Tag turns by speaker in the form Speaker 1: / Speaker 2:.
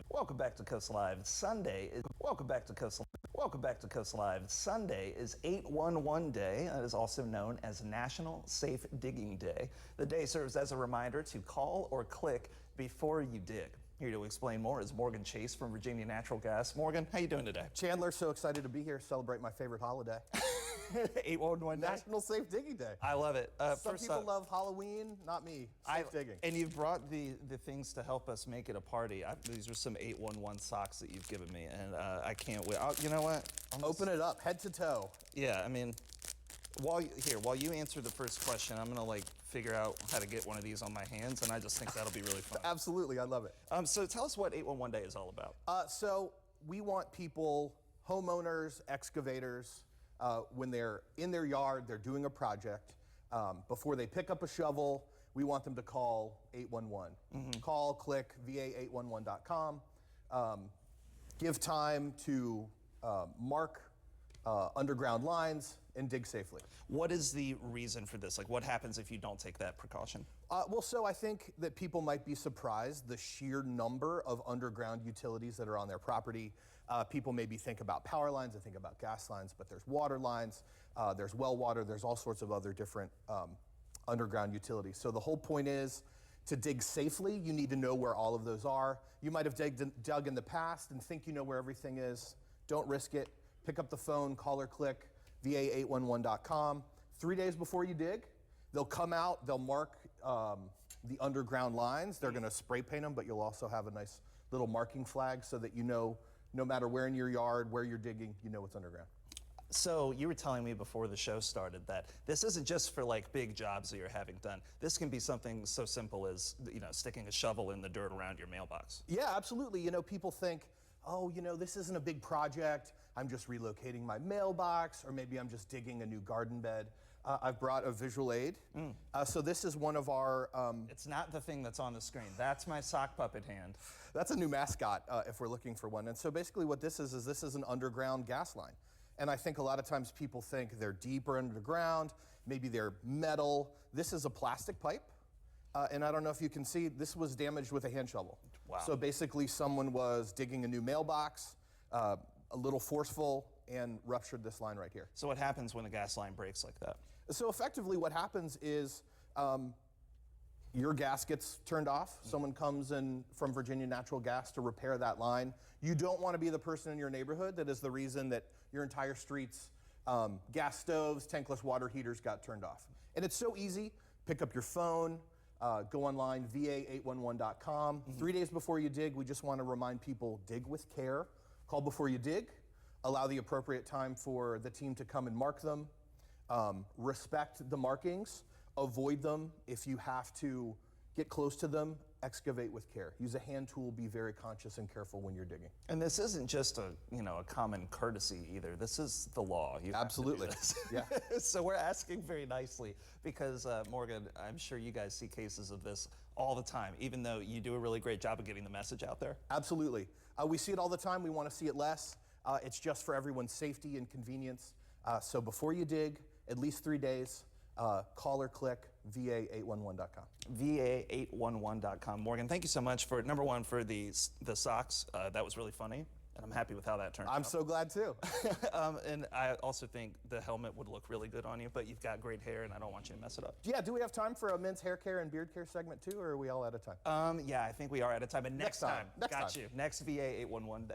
Speaker 1: Welcome back to Coast Live. Welcome back to Coast Live. Sunday is 811 Day. It is also known as National Safe Digging Day. The day serves as a reminder to call or click before you dig. Here to explain more is Morgan Chase from Virginia Natural Gas. Morgan, how you doing today?
Speaker 2: Chandler, so excited to be here, celebrate my favorite holiday.
Speaker 1: 811 Day.
Speaker 2: National Safe Digging Day.
Speaker 1: I love it.
Speaker 2: Some people love Halloween, not me. Safe digging.
Speaker 1: And you've brought the things to help us make it a party. These are some 811 socks that you've given me, and I can't wait. You know what?
Speaker 2: Open it up, head to toe.
Speaker 1: Yeah, I mean, while you answer the first question, I'm gonna figure out how to get one of these on my hands, and I just think that'll be really fun.
Speaker 2: Absolutely, I love it.
Speaker 1: So tell us what 811 Day is all about.
Speaker 2: So we want people, homeowners, excavators, when they're in their yard, they're doing a project, before they pick up a shovel, we want them to call 811. Call, click, va811.com. Give time to mark underground lines and dig safely.
Speaker 1: What is the reason for this? What happens if you don't take that precaution?
Speaker 2: So I think that people might be surprised the sheer number of underground utilities that are on their property. People maybe think about power lines, they think about gas lines, but there's water lines, there's well water, there's all sorts of other different underground utilities. So the whole point is to dig safely, you need to know where all of those are. You might have dug in the past and think you know where everything is. Don't risk it. Pick up the phone, call or click, va811.com. 3 days before you dig, they'll come out, they'll mark the underground lines. They're gonna spray paint them, but you'll also have a nice little marking flag so that you know, no matter where in your yard, where you're digging, you know what's underground.
Speaker 1: So you were telling me before the show started that this isn't just for big jobs that you're having done. This can be something so simple as sticking a shovel in the dirt around your mailbox.
Speaker 2: Yeah, absolutely. People think, oh, this isn't a big project. I'm just relocating my mailbox, or maybe I'm just digging a new garden bed. I've brought a visual aid. So this is one of our...
Speaker 1: It's not the thing that's on the screen. That's my sock puppet hand.
Speaker 2: That's a new mascot if we're looking for one. And so basically what this is this is an underground gas line. And I think a lot of times people think they're deeper underground, maybe they're metal. This is a plastic pipe. And I don't know if you can see, this was damaged with a hand shovel.
Speaker 1: Wow.
Speaker 2: So basically someone was digging a new mailbox, a little forceful, and ruptured this line right here.
Speaker 1: So what happens when the gas line breaks like that?
Speaker 2: So effectively what happens is your gas gets turned off. Someone comes in from Virginia Natural Gas to repair that line. You don't want to be the person in your neighborhood that is the reason that your entire street's gas stoves, tankless water heaters got turned off. And it's so easy. Pick up your phone, go online, va811.com. 3 days before you dig, we just want to remind people, dig with care. Call before you dig. Allow the appropriate time for the team to come and mark them. Respect the markings. Avoid them. If you have to get close to them, excavate with care. Use a hand tool. Be very conscious and careful when you're digging.
Speaker 1: And this isn't just a common courtesy either. This is the law. You
Speaker 2: Absolutely. Yeah.
Speaker 1: So we're asking very nicely because Morgan, I'm sure you guys see cases of this all the time, even though you do a really great job of getting the message out there.
Speaker 2: Absolutely. We see it all the time. We want to see it less. It's just for everyone's safety and convenience. So before you dig, at least 3 days, call or click va811.com.
Speaker 1: va811.com. Morgan, thank you so much for, number one, for the socks. That was really funny, and I'm happy with how that turned out.
Speaker 2: I'm so glad too.
Speaker 1: And I also think the helmet would look really good on you, but you've got great hair, and I don't want you to mess it up.
Speaker 2: Yeah, do we have time for a men's hair care and beard care segment too, or are we all out of time?
Speaker 1: Yeah, I think we are out of time. And next time.
Speaker 2: Next time.
Speaker 1: Next VA811 Day.